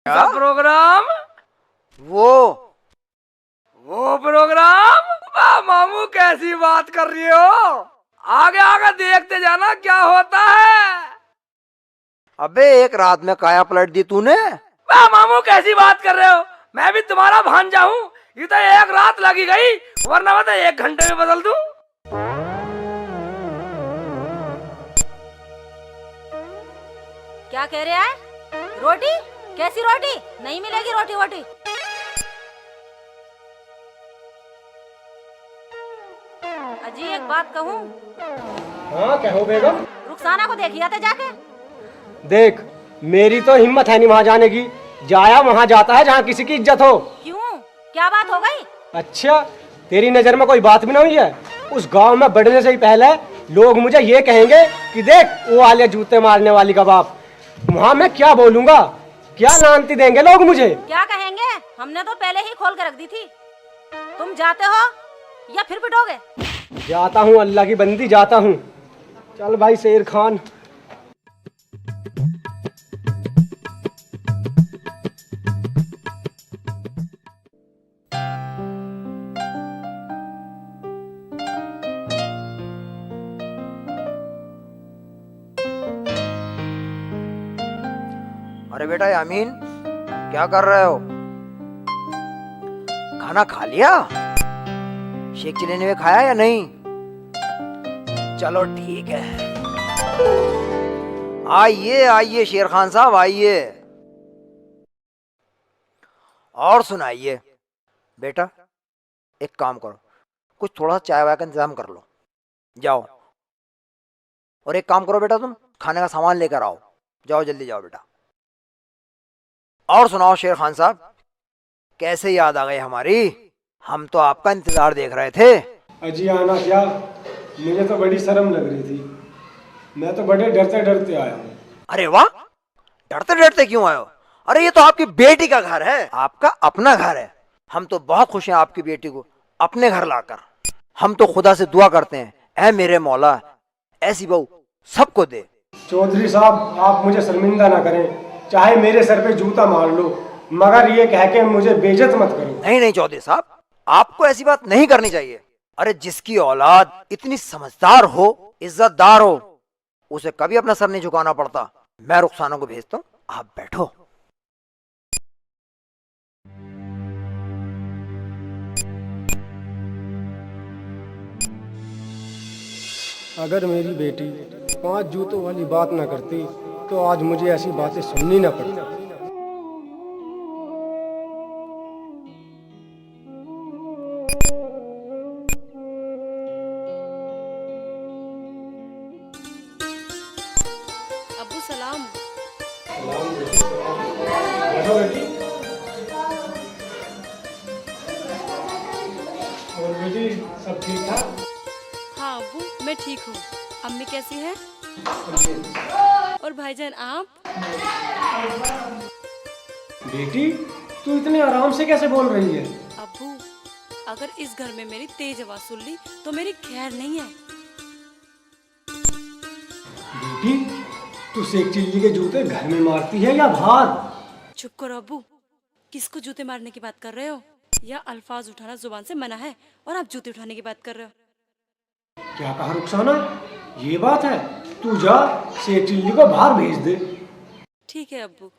क्या प्रोग्राम? वो प्रोग्राम? वाह मामू, कैसी बात कर रही हो? आगे आगे देखते जाना क्या होता है। अबे एक रात में काया पलट दी तूने। वाह मामू, कैसी बात कर रहे हो? मैं भी तुम्हारा भांजा हूँ। ये तो एक रात लगी गई, वरना मैं तो 1 घंटे में बदल दूं। क्या कह रहे हैं? रोटी? कैसी रोटी? नहीं मिलेगी रोटी वोटी। अजी एक बात कहूँ? हाँ कहो बेगम। रुखसाना को देखिए थे जाके। देख, मेरी तो हिम्मत है नहीं वहाँ जाने की। जाया वहाँ जाता है जहाँ किसी की इज्जत हो। क्यों, क्या बात हो गई? अच्छा, तेरी नजर में कोई बात भी नहीं है? उस गांव में बढ़ने से ही पहले लोग मुझे ये कहेंगे कि देख वो वाले जूते मारने वाली का बाप। वहाँ मैं क्या बोलूँगा? क्या लानती देंगे लोग मुझे? क्या कहेंगे? हमने तो पहले ही खोल कर रख दी थी। तुम जाते हो या फिर पिटोगे? जाता हूँ, अल्लाह की बंदी जाता हूँ। चल भाई शेर खान। अरे बेटा यामीन, क्या कर रहे हो? खाना खा लिया? शेख चिल्ली ने खाया या नहीं? चलो ठीक है। आइए आइए शेर खान साहब आइए। और सुनाइए। बेटा एक काम करो, कुछ थोड़ा सा चाय वाय का इंतजाम कर लो। जाओ। और एक काम करो बेटा, तुम खाने का सामान लेकर आओ। जाओ जल्दी जाओ बेटा। और सुनाओ शेर खान साहब, कैसे याद आ गई हमारी? हम तो आपका इंतजार देख रहे थे। अजी आना क्या, मुझे तो बड़ी शर्म लग रही थी। मैं तो बड़े डरते डरते आया हूँ। अरे वाह, डरते डरते क्यों आए हो? अरे ये तो आपकी बेटी का घर है, आपका अपना घर है। हम तो बहुत खुश हैं आपकी बेटी को अपने घर लाकर। हम तो खुदा से दुआ करते हैं, ऐ मेरे मौला ऐसी बहू सबको दे। चौधरी साहब, आप मुझे शर्मिंदा ना करें। चाहे मेरे सर पे जूता मार लो, मगर ये कह के मुझे बेइज्जत मत करो। नहीं नहीं चौधरी साहब, आपको ऐसी बात नहीं करनी चाहिए। अरे जिसकी औलाद इतनी समझदार हो, इज्जतदार हो, उसे कभी अपना सर नहीं झुकाना पड़ता। मैं रुखसाना को भेजता हूँ, आप बैठो। अगर मेरी बेटी 5 जूतों वाली बात ना करती तो आज मुझे ऐसी बातें सुननी ना पड़ती। अब्बू सलाम। और बेटी सब ठीक ठाक? हाँ अब्बू, मैं ठीक हूँ। अम्मी कैसी है? और भाईजान आप? बेटी तू इतने आराम से कैसे बोल रही है? अब्बू, अगर इस घर में मेरी तेज आवाज सुन ली तो मेरी खैर नहीं है। बेटी तू शेख चिल्ली के जूते घर में मारती है या बाहर? चुप करो अब्बू, किसको जूते मारने की बात कर रहे हो? या अल्फाज उठाना जुबान से मना है और आप जूते उठाने की बात कर रहे हो? क्या कहा रुखसाना? ये बात है? तू जा शेख चिल्ली को बाहर भेज दे। ठीक है अब्बू।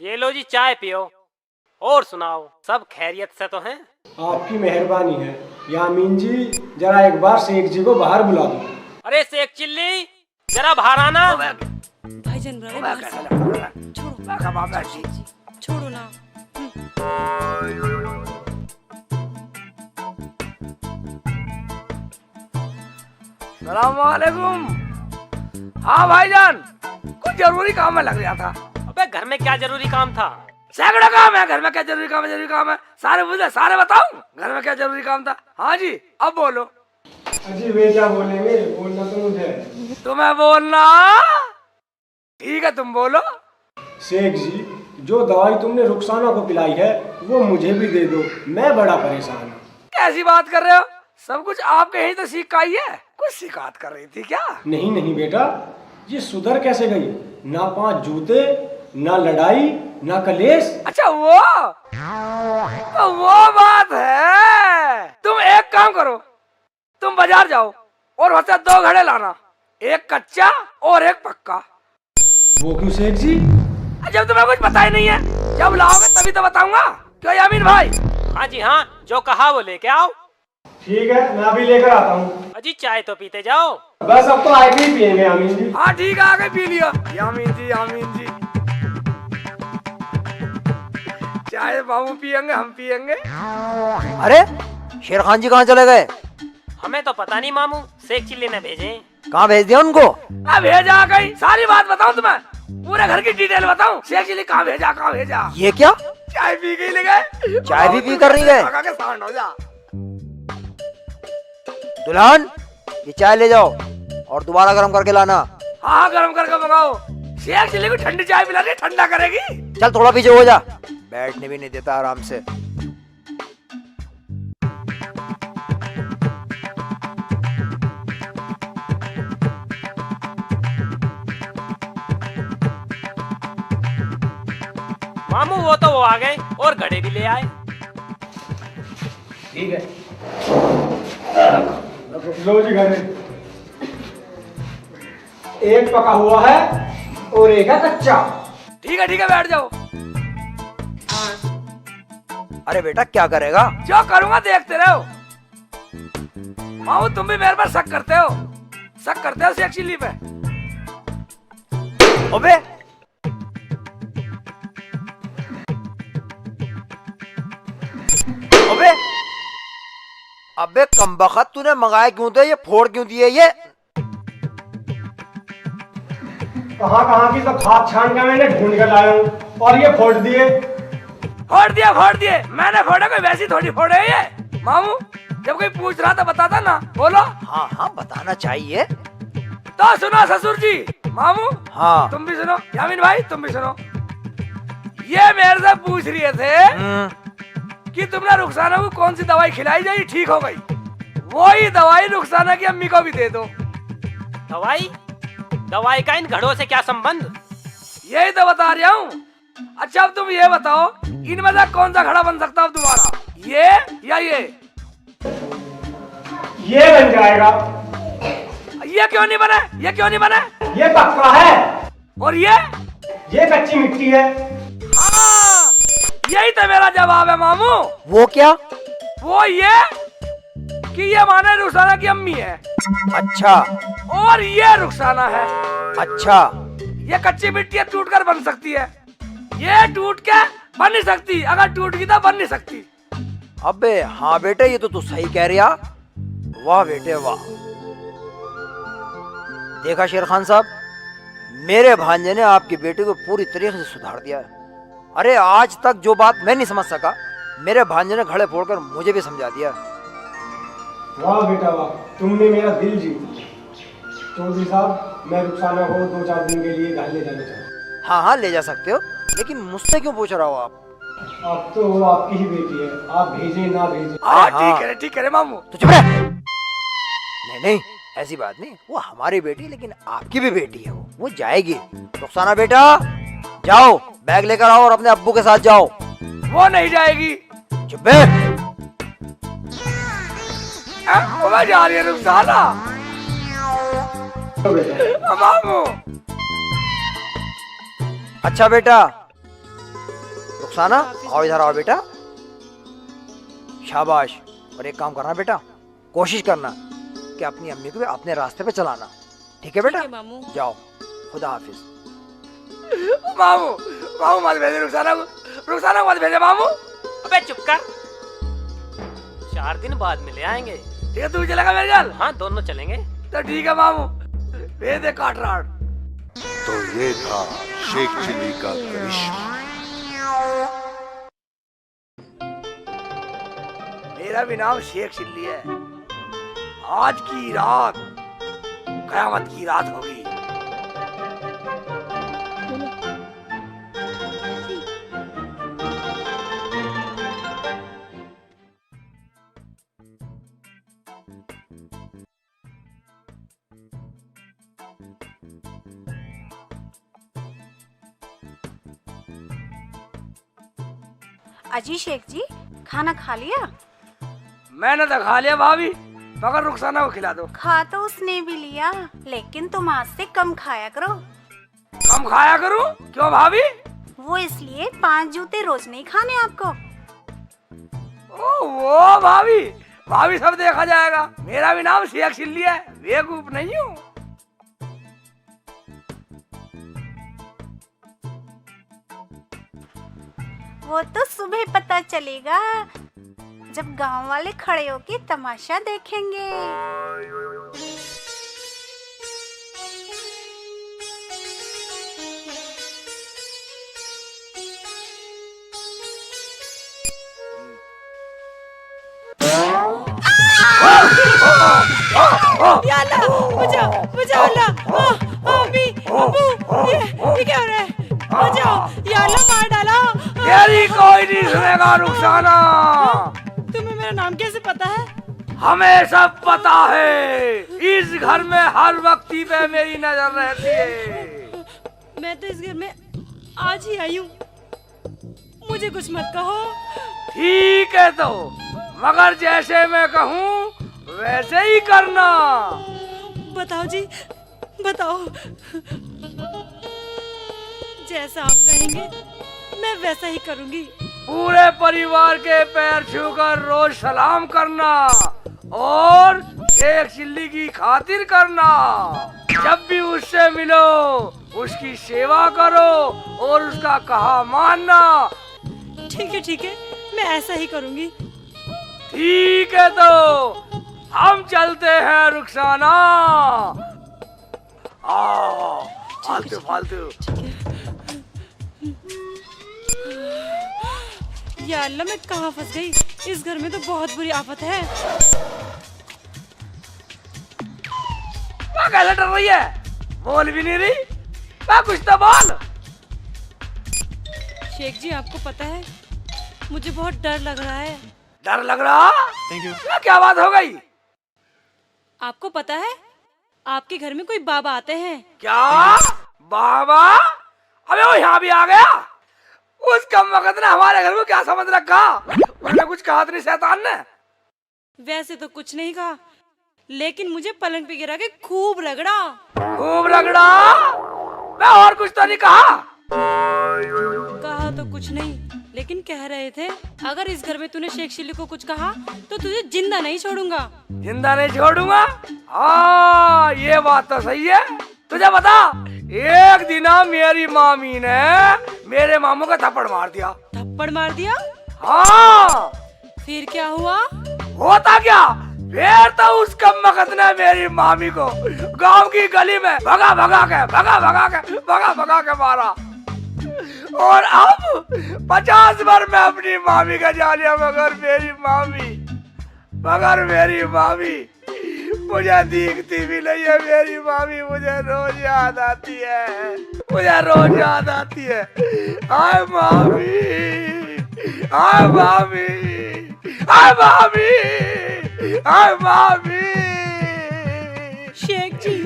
ये लो जी चाय पियो। और सुनाओ, सब खैरियत से तो हैं? आपकी मेहरबानी है यामीन जी, जरा एक बार शेख जी को बाहर बुला दो। अरे शेख चिल्ली, जरा बाहर आना। भाईजान बुला रहे बाहर से। छोड़ो छोड़ो ना। सलामुअलैकुम। हाँ भाईजान, कुछ जरूरी काम में लग गया था। अबे घर में क्या जरूरी काम था? सैकड़ों काम है घर में। क्या जरूरी काम है? जरूरी काम है सारे मुझे सारे बताऊं घर में क्या जरूरी काम था। हाँ जी, अब बोलो। अजी वे क्या बोलेंगे, बोलना तो मुझे है। तुम्हें बोलना? ठीक है तुम बोलो। शेख जी, जो दवाई तुमने रुखसाना को पिलाई है वो मुझे भी दे दो, मैं बड़ा परेशान हूँ। कैसी बात कर रहे हो? सब कुछ आपके यहीं तो सीख आई है। कुछ शिकायत कर रही थी क्या? नहीं नहीं बेटा, ये सुधर कैसे गई? ना 5 जूते, ना लड़ाई, ना कलेश। अच्छा वो बात है। तुम एक काम करो, तुम बाजार जाओ और वहाँ से 2 घड़े लाना, एक कच्चा और एक पक्का। वो क्यों सेठ जी? जब तुम्हें कुछ पता ही नहीं है, जब लाओगे तभी तो बताऊंगा। क्यों यामीन भाई? हाँ जी हाँ, जो कहा वो लेके आओ। ठीक है, मैं अभी लेकर आता हूँ। अजी चाय तो पीते जाओ। बस अब तो आगे ही पियेंगे अमीन जी। हाँ ठीक है, आगे पी लियो। यामीन जी चाय बाबू पियेंगे, हम पियेंगे। अरे शेर खान जी कहाँ चले गए? हमें तो पता नहीं मामू, शेख चिल्ली ने भेजे। कहाँ भेज दिया उनको? अब भेजा गई, सारी बात बताऊं तुम्हें, पूरे घर की डिटेल बताऊं। शेख चिल्ली कहाँ भेजा? ये क्या? चाय पी के ले गए। चाय भी पी कर नहीं गए? के सांड हो जा। दुल्हन, ये चाय ले जाओ और दोबारा गर्म करके लाना। हाँ गर्म करके मंगाओ। शेख चिल्ली को ठंडी चाय पिला रही, ठंडा करेगी। चल थोड़ा पीछे हो जा, बैठने भी नहीं देता आराम से। मामू वो तो वो आ गए और घड़े भी ले आए। ठीक है, लो जी घड़े। एक पका हुआ है और एक है कच्चा। ठीक है बैठ जाओ। अरे बेटा क्या करेगा? जो करूंगा देखते रहो। मामू तुम भी मेरे पर शक करते हो शेख चिल्ली पे। अबे अबे अबे कमबख्त, तूने मंगाए क्यों थे? ये फोड़ क्यों दिए? ये कहाँ की तो खाद छान के मैंने ढूंढ कर लाया हूँ और ये फोड़ दिए। फोड़ दिए। मैंने फोड़े, कोई वैसी थोड़ी फोड़े ये। मामू जब कोई पूछ रहा था बताता ना, बोलो। हाँ बताना चाहिए। तो सुनो ससुर जी। मामू हाँ तुम भी सुनो, यामीन भाई तुम भी सुनो। ये मेरे से पूछ रहे थे कि तुमने रुखसाना को कौन सी दवाई खिलाई जो ये ठीक हो गई। वही दवाई रुखसाना की अम्मी को भी दे दो। दवाई का इन घड़ों से क्या संबंध? यही तो बता रहा हूँ। अच्छा अब तुम ये बताओ, इनमें से कौन सा घड़ा बन सकता है तुम्हारा, ये या ये? ये बन जाएगा। ये क्यों नहीं बने? ये पक्का है और ये कच्ची मिट्टी है। हाँ, यही तो मेरा जवाब है मामू। वो क्या? वो ये कि ये माने रुखसाना की अम्मी है। अच्छा और ये रुखसाना है। अच्छा, ये कच्ची मिट्टी टूट कर बन सकती है, ये टूट के बन नहीं सकती। अगर टूट गई तो बन नहीं सकती। अबे हाँ बेटे, ये तो तू सही कह रहा। वाह बेटे वाह। देखा शेर खान साहब, मेरे भांजे ने आपकी बेटी को पूरी तरीके से सुधार दिया है। अरे आज तक जो बात मैं नहीं समझ सका, मेरे भांजे ने घड़े फोड़कर मुझे भी समझा दिया। वाह बेटा वाह, तुमने मेरा दिल जीत लिया। चौधरी साहब, मैं रुखसाना को 2-4 दिन के लिए घर ले जाना चाहता हूँ। हाँ ले जा सकते हो, लेकिन मुझसे क्यों पूछ रहा हो आप? अब तो वो आपकी ही बेटी है, आप भेजे ना भेजे। हाँ हाँ। ठीक है मामू। तो चुप रह। नहीं ऐसी बात नहीं, वो हमारी बेटी लेकिन आपकी भी बेटी है। वो जाएगी। रुखसाना बेटा जाओ, बैग लेकर आओ और अपने अब्बू के साथ जाओ। वो नहीं जाएगी। चुप बे। वो जा रही है रुखसाना। तो बेटा मामू अच्छा बेटा, रुखसाना आओ, इधर आओ बेटा। शाबाश। और एक काम करना बेटा, कोशिश करना कि अपनी अम्मी को भी अपने रास्ते पे चलाना। ठीक है बेटा? ठीक है मामू। जाओ, खुदा हाफिज। मामू मत भेजे रुखसाना को मत भेजे मामू। अबे चुप कर, 4 दिन बाद मिले आएंगे। ठीक है, तू चलेगा मेरे घर? हाँ दोनों चलेंगे। तो ठीक है मामू, भेज दे काटराट। तो ये था शेख चिल्ली का करिश्मा। मेरा भी नाम शेख चिल्ली है। आज की रात कयामत की रात होगी। अजी शेख जी, खाना खा लिया? मैंने तो खा लिया भाभी, मगर रुखसाना को खिला दो। खा तो उसने भी लिया, लेकिन तुम आज से कम खाया करो। कम खाया करूं? क्यों भाभी? वो इसलिए 5 जूते रोज नहीं खाने आपको। ओ वो भाभी, भाभी सब देखा जाएगा। मेरा भी नाम शेख चिल्ली है, बेवकूफ नहीं हूँ। वो तो सुबह पता चलेगा, जब गांव वाले खड़े होके तमाशा देखेंगे। या अल्लाह, बचाओ बचाओ अल्लाह, अम्मी, अब्बू, ये क्या हो रहा है? बचाओ या अल्लाह, मार डाला। तेरी कोई नहीं सुनेगा रुखसाना। तुम्हें मेरा नाम कैसे पता है? हमें सब पता है। इस घर में हर वक्ती पे मेरी नजर रहती है। मैं तो इस घर में आज ही आई हूँ, मुझे कुछ मत कहो। ठीक है तो, मगर जैसे मैं कहूँ वैसे ही करना। बताओ जी, बताओ। जैसा आप कहेंगे मैं वैसा ही करूंगी। पूरे परिवार के पैर छूकर रोज सलाम करना और शेख चिल्ली की खातिर करना। जब भी उससे मिलो उसकी सेवा करो और उसका कहा मानना। ठीक है, मैं ऐसा ही करूंगी। ठीक है तो हम चलते हैं रुखसाना। फालतू फालतू। या अल्लाह, मैं कहाँ फंस गई? इस घर में तो बहुत बुरी आफत है। वह कैसे डर रही है? बोल भी नहीं रही। वह कुछ तो बोल। शेख जी, आपको पता है मुझे बहुत डर लग रहा है। डर लग रहा? क्या बात हो गई? आपको पता है आपके घर में कोई बाबा आते हैं। क्या बाबा? अबे वो यहाँ भी आ गया। उस कम वक्त ने हमारे घर को क्या समझ रखा? उसने कुछ कहा तो नहीं शैतान ने? वैसे तो कुछ नहीं कहा, लेकिन मुझे पलंग पे गिरा के खूब रगड़ा। खूब रगड़ा? मैं और कुछ तो नहीं कहा? कहा तो कुछ नहीं, लेकिन कह रहे थे अगर इस घर में तूने शेख चिल्ली को कुछ कहा तो तुझे जिंदा नहीं छोड़ूंगा। जिंदा नहीं छोड़ूंगा? हाँ, ये बात तो सही है। तुझे बता, एक दिन मेरी मामी ने मेरे मामू का थप्पड़ मार दिया। थप्पड़ मार दिया? हाँ। फिर क्या हुआ? होता क्या, फिर तो उस कमबख्त ने मेरी मामी को गांव की गली में भगा भगा के मारा। और अब 50 बार मैं अपनी मामी का जा लिया, मगर मेरी मामी मुझे दिखती भी नहीं है। मेरी मामी मुझे रोज याद आती है, आय मामी, आय मामी, आय मामी, आय मामी। शेख जी,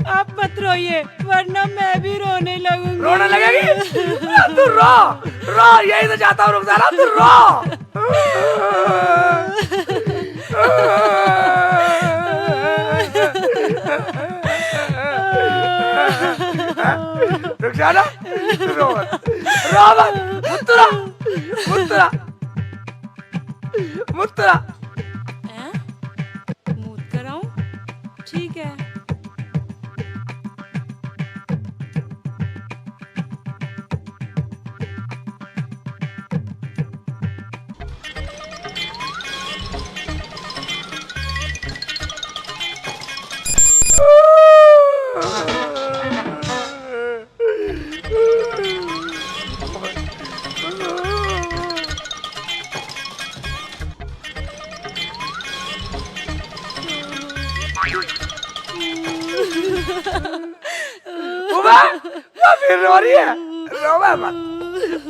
आप मत रोइए, वरना मैं भी रोने लगूंगी। रोने लगेगी? तू रो, यही तो चाहता हूँ रुखसाना, तू रो। रुखसाना, रो मत, मुत्तरा। मूत कराऊं? ठीक है। फिर रो रही है? रोवे मत,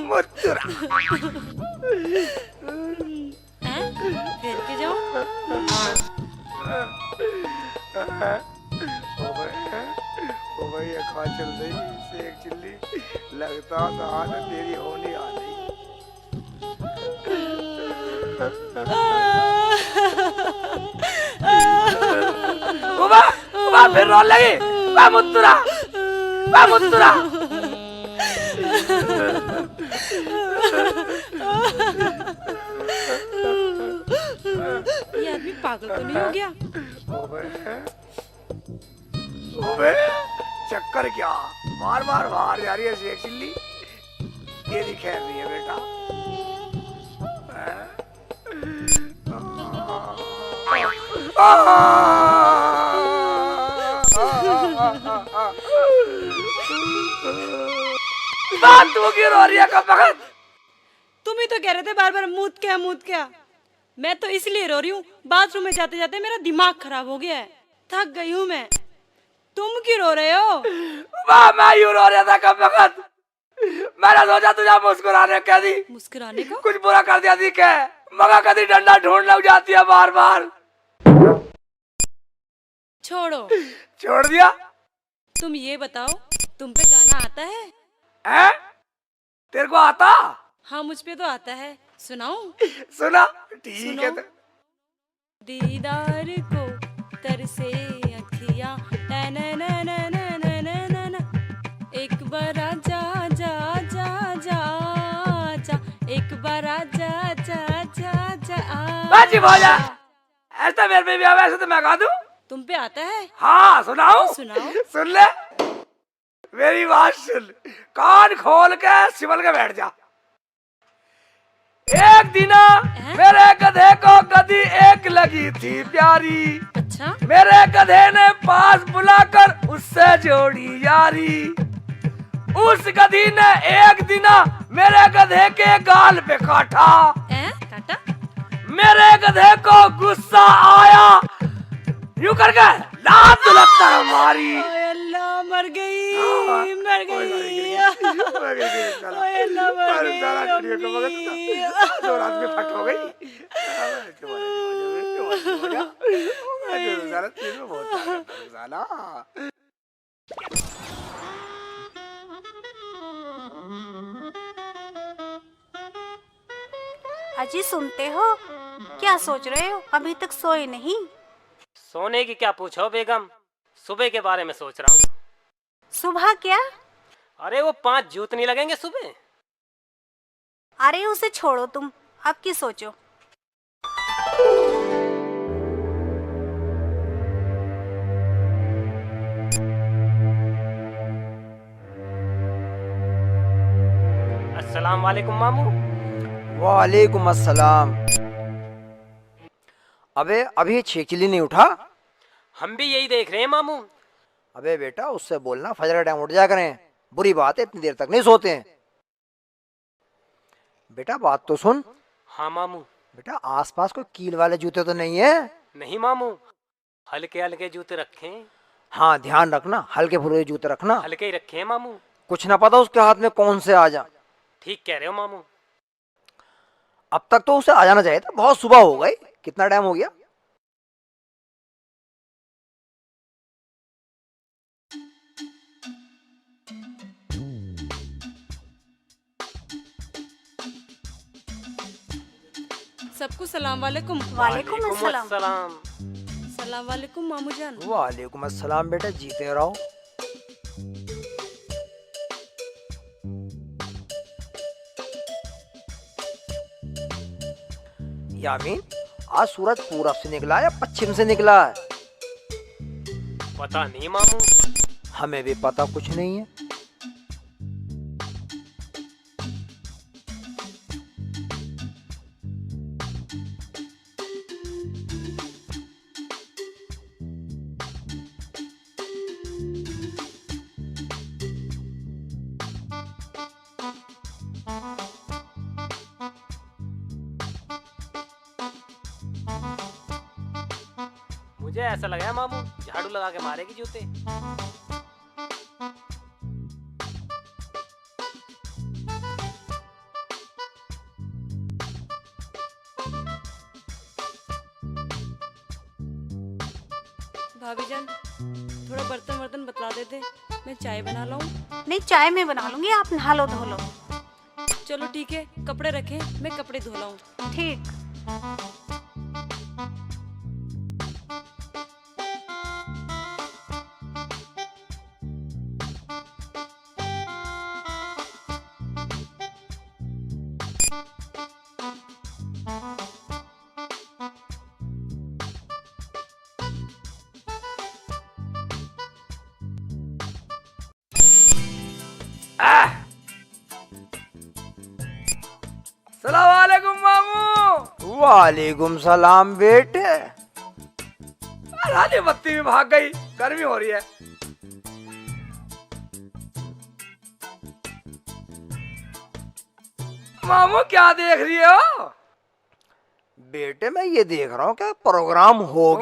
मुत्तरा। फिर के जाओ। ओ भैया कहाँ चल रही शेख चिल्ली? लगता था तेरी होने आ गई। उबा उबा फिर रोने लगी। बा मुत्तुरा, बा मुत्तुरा। ये आदमी पागल तो नहीं हो गया? ओबे चक्कर क्या, बार बार बाहर जा रही है शेख चिल्ली। ये भी खैर नहीं है बेटा। बात तू क्यों रो रही है कब वक्त? तुम ही तो कह रहे थे बार बार मूत क्या मूत क्या। मैं तो इसलिए रो रही हूँ, बाथरूम में जाते जाते मेरा दिमाग खराब हो गया है, थक गई हूँ मैं। तुम क्यों रो रहे हो? वाह मैं यूं रो रहा था कब वक्त। मैंने सोचा तुझे मुस्कुराने कह दी, मुस्कुराने का? कुछ बुरा कर दिया थी क्या? मगर कभी डंडा ढूंढ लग जाती है बार बार। छोड़ो, छोड़ दिया। तुम ये बताओ, तुम पे गाना आता है? हैं? तेरे को आता? हाँ मुझ पे तो आता है, सुनाऊं? सुना। ठीक है सुनो। दीदार को तरसे अखियां, ना ना ना ना ना ना ना ना ना। एक बार आजा जा जा जा जा, एक बार आजा जा जा जा बाजी भोजा। ऐसा मेरे पे भी आवे ऐसे तो मैं गा दूं। तुम पे आता है? हाँ सुनाओ। सुनाओ। सुन ले मेरी बात सुन, कान खोल के सिमल के बैठ जा। एक दिन मेरे गधे को गधी एक लगी थी प्यारी। अच्छा। मेरे गधे ने पास बुलाकर उससे जोड़ी यारी। उस गधी ने एक दिन मेरे गधे के गाल पे काटा। काटा? मेरे गधे को गुस्सा आया, यूं करके लात दुलत्ता मारी। अल्लाह मर गई, मर गई। ओए अल्लाह मर गई। दो रात में फट हो गई। अजी सुनते हो? क्या सोच रहे हो? अभी तक सोए नहीं? सोने की क्या पूछो बेगम, सुबह के बारे में सोच रहा हूँ। सुबह क्या? अरे वो 5 जूत नहीं लगेंगे सुबह? अरे उसे छोड़ो तुम, अब की सोचो। अस्सलाम वालेकुम मामू। वालेकुम अस्सलाम। अबे अभी शेख चिल्ली नहीं उठा? हम भी यही देख रहे हैं मामू। अबे बेटा उससे बोलना फजर टाइम उठ जाया करें, बुरी बात है इतनी देर तक नहीं सोते हैं। बेटा बात तो सुन। हाँ मामू। बेटा आसपास कोई कील वाले जूते तो नहीं है? नहीं मामू, हल्के हल्के जूते रखे हैं। हाँ ध्यान रखना, हल्के फुल्के जूते रखना। हल्के ही रखे हैं मामू। कुछ ना पता उसके हाथ में कौन से आ जा। ठीक कह रहे हो मामू। अब तक तो उसे आ जाना चाहिए था, बहुत सुबह हो गई। कितना टाइम हो गया? सबको सलाम वालेकुम। वालेकुम अस्सलाम। अस्सलाम। सलाम वालेकुम मामू जान। वालेकुम अस्सलाम बेटा, जीते रहो। यामीन आज सूरज पूरब से निकला या पश्चिम से निकला है? पता नहीं मामू। हमें भी पता कुछ नहीं है। मुझे ऐसा लगा मामू झाड़ू लगा के मारेगी जूते। भाभी जान थोड़ा बर्तन वर्तन बतला देते, मैं चाय बना लाऊं। नहीं चाय मैं बना लूंगी, आप नहा लो धो लो। चलो ठीक है, कपड़े रखे, मैं कपड़े धो लाऊं। ठीक। सलाम वालेकुम मामू। वालेकुम सलाम बेटे। रानी बत्ती भी भाग गई, गर्मी हो रही है। मामू क्या देख रही हो? बेटे मैं ये देख रहा हूँ क्या प्रोग्राम हो